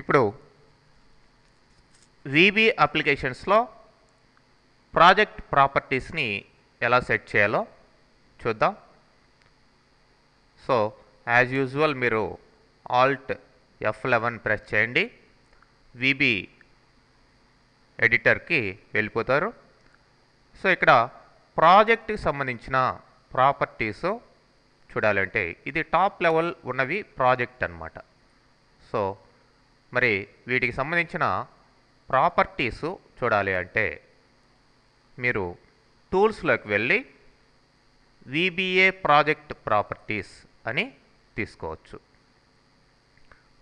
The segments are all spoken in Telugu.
ఇప్పుడు వీబీ అప్లికేషన్స్లో ప్రాజెక్ట్ ప్రాపర్టీస్ని ఎలా సెట్ చేయాలో చూద్దాం. సో యాజ్ యూజువల్ మీరు ఆల్ట్ F11 ప్రెస్ చేయండి, వీబీ ఎడిటర్కి వెళ్ళిపోతారు. సో ఇక్కడ ప్రాజెక్ట్కి సంబంధించిన ప్రాపర్టీస్ చూడాలంటే ఇది టాప్ లెవెల్ ఉన్నవి ప్రాజెక్ట్ అన్నమాట. సో మరి వీటికి సంబంధించిన ప్రాపర్టీస్ చూడాలి అంటే మీరు టూల్స్లోకి వెళ్ళి VBA ప్రాజెక్ట్ ప్రాపర్టీస్ అని తీసుకోవచ్చు.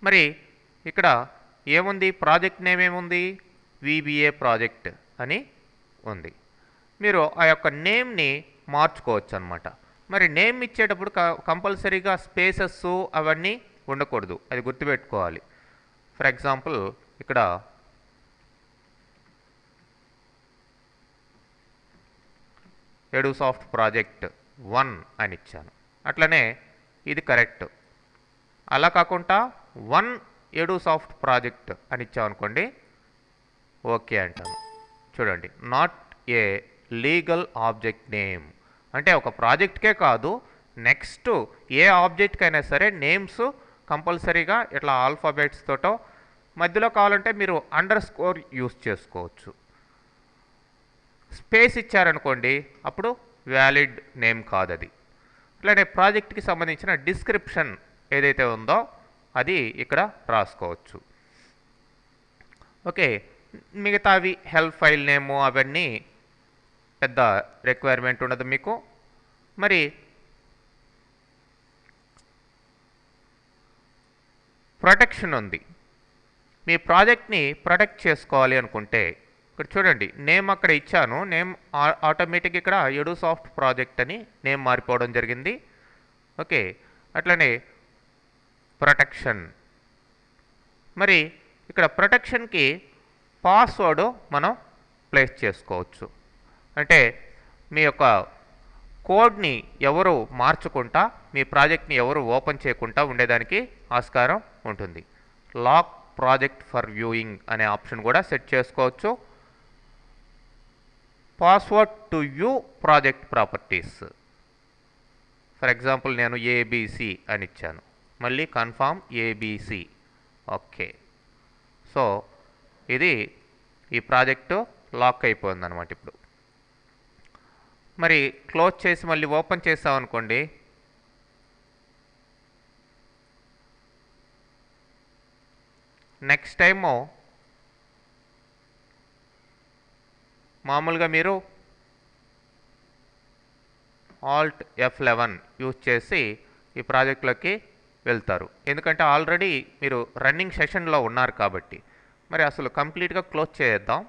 మరి ఇక్కడ ఏముంది, ప్రాజెక్ట్ నేమ్ ఏముంది, VBA ప్రాజెక్ట్ అని ఉంది. మీరు ఆ యొక్క నేమ్ని మార్చుకోవచ్చు అన్నమాట. మరి నేమ్ ఇచ్చేటప్పుడు కంపల్సరీగా స్పేసెస్ అవన్నీ ఉండకూడదు, అది గుర్తుపెట్టుకోవాలి. ఫర్ ఎగ్జాంపుల్ ఇక్కడ ఎడుసాఫ్ట్ ప్రాజెక్ట్ 1 అని ఇచ్చాను, అట్లనే ఇది కరెక్ట్. అలా కాకుండా 1 ఎడుసాఫ్ట్ ప్రాజెక్ట్ అని ఇచ్చామనుకోండి, ఓకే అంటాను. చూడండి, not a legal object name అంటే ఒక ప్రాజెక్ట్కే కాదు, నెక్స్ట్ ఏ ఆబ్జెక్ట్కైనా సరే నేమ్స్ కంపల్సరీగా ఇట్లా ఆల్ఫాబెట్స్ తోటో, మధ్యలో కావాలంటే మీరు అండర్ స్కోర్ యూస్ చేసుకోవచ్చు. స్పేస్ ఇచ్చారనుకోండి అప్పుడు వ్యాలిడ్ నేమ్ కాదు అది. అట్లానే ప్రాజెక్ట్కి సంబంధించిన డిస్క్రిప్షన్ ఏదైతే ఉందో అది ఇక్కడ రాసుకోవచ్చు. ఓకే, మిగతావి హెల్ప్ ఫైల్ నేము అవన్నీ పెద్ద రిక్వైర్మెంట్ ఉండదు మీకు. మరి ప్రొటెక్షన్ ఉంది, మీ ప్రాజెక్ట్ని ప్రొటెక్ట్ చేసుకోవాలి అనుకుంటే ఇక్కడ చూడండి, నేమ్ అక్కడ ఇచ్చాను, నేమ్ ఆటోమేటిక్ ఇక్కడ ఎడుసాఫ్ట్ ప్రాజెక్ట్ అని నేమ్ మారిపోవడం జరిగింది. ఓకే, అట్లనే ప్రొటెక్షన్, మరి ఇక్కడ ప్రొటెక్షన్కి పాస్వర్డ్ మనం ప్లేస్ చేసుకోవచ్చు. అంటే మీ యొక్క కోడ్ని ఎవరు మార్చుకుంటా, మీ ప్రాజెక్ట్ని ఎవరు ఓపెన్ చేయకుండా ఉండేదానికి ఆస్కారం ఉంటుంది. లాక్ ప్రాజెక్ట్ ఫర్ వ్యూయింగ్ అనే ఆప్షన్ కూడా సెట్ చేసుకోవచ్చు. Password to view project properties, for example నేను ABC అని ఇచ్చాను, మళ్ళీ కన్ఫర్మ్ ABC. ఓకే, సో ఇది ఈ ప్రాజెక్టు లాక్ అయిపోయింది అనమాట. ఇప్పుడు మరి క్లోజ్ చేసి మళ్ళీ ఓపెన్ చేసామనుకోండి, నెక్స్ట్ టైము మామూలుగా మీరు ఆల్ట్ F11 యూజ్ చేసి ఈ ప్రాజెక్ట్లోకి వెళ్తారు, ఎందుకంటే ఆల్రెడీ మీరు రన్నింగ్ సెషన్లో ఉన్నారు కాబట్టి. మరి అసలు కంప్లీట్గా క్లోజ్ చేద్దాం.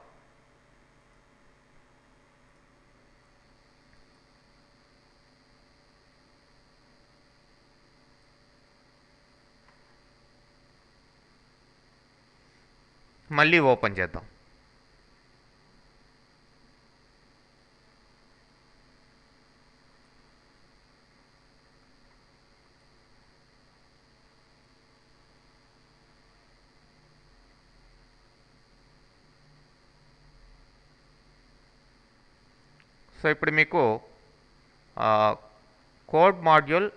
మళ్ళీ ఓపెన్ చేద్దాం. సో ఇప్పుడు మీకు కోడ్ మాడ్యూల్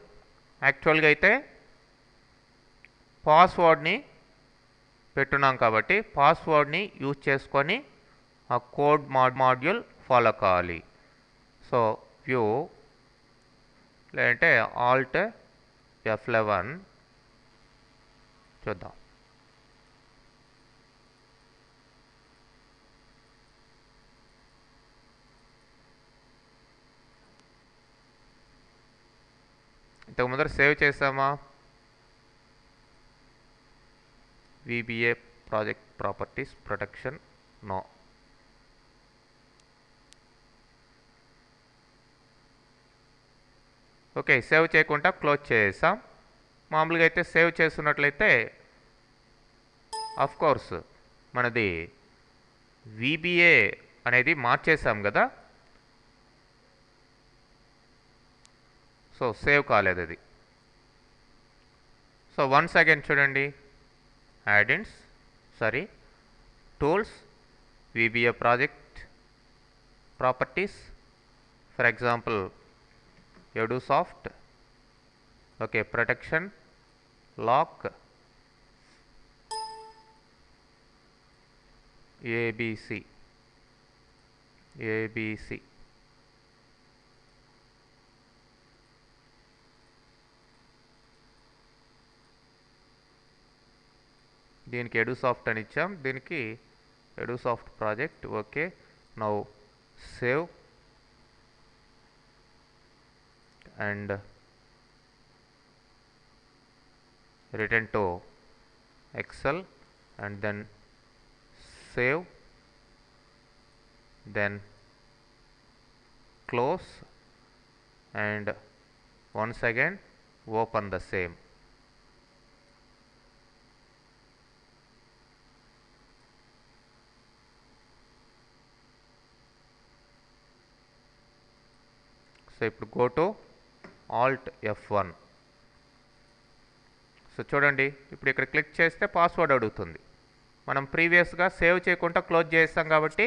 యాక్చువల్గా అయితే పాస్వర్డ్ని పెట్టున్నాం కాబట్టి పాస్వర్డ్ని యూజ్ చేసుకొని ఆ కోడ్ మాడ్యూల్ ఫాలో కావాలి. సో వ్యూ లేదంటే ఆల్ట్ F11 చూద్దాం. ఇంతకు ముందర సేవ్ చేసామా, VBA project properties protection, no. Okay, save చేయకుండా క్లోజ్ చేసాం. మామూలుగా అయితే సేవ్ చేస్తున్నట్లయితే కోర్స్ మనది VBA అనేది మార్చేసాం కదా, సో సేవ్ కాలేదు అది. సో వన్స్ అగైన్ చూడండి, యాడ్ ఇన్స్ sorry tools, VBA project properties, for example EduSoft, okay, protection, lock, ABC, దీనికి EduSoft అని ఇచ్చాం, దీనికి EduSoft project. Okay, now save and return to Excel and then save, then close and once again open the same. So ఇప్పుడు go to Alt F1. So చూడండి, ఇప్పుడు ఇక్కడ క్లిక్ చేస్తే పాస్వర్డ్ అడుగుతుంది. మనం ప్రీవియస్గా సేవ్ చేయకుండా క్లోజ్ చేస్తాం కాబట్టి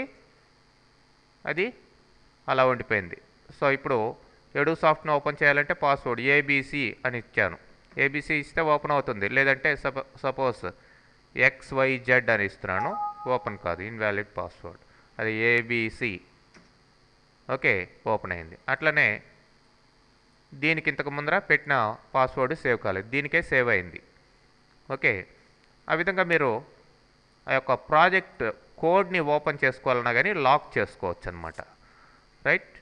అది అలా ఉండిపోయింది. సో ఇప్పుడు EduSoftను ఓపెన్ చేయాలంటే పాస్వర్డ్ ABC అని ఇచ్చాను. ABC ఇస్తే ఓపెన్ అవుతుంది, లేదంటే సపోజ్ XYZ అని ఇస్తున్నాను, ఓపెన్ కాదు, ఇన్వాలిడ్ పాస్వర్డ్. అది ABC, ఓకే, ఓపెన్ అయింది. అట్లనే దీనికి ఇంతకు ముందర పెట్టిన పాస్వర్డ్ సేవ్ కాలేదు, దీనికే సేవ్ అయింది. ఓకే, ఆ విధంగా మీరు ఆ యొక్క ప్రాజెక్ట్ కోడ్ని ఓపెన్ చేసుకోవాలన్నా కానీ లాక్ చేసుకోవచ్చు అన్నమాట. రైట్.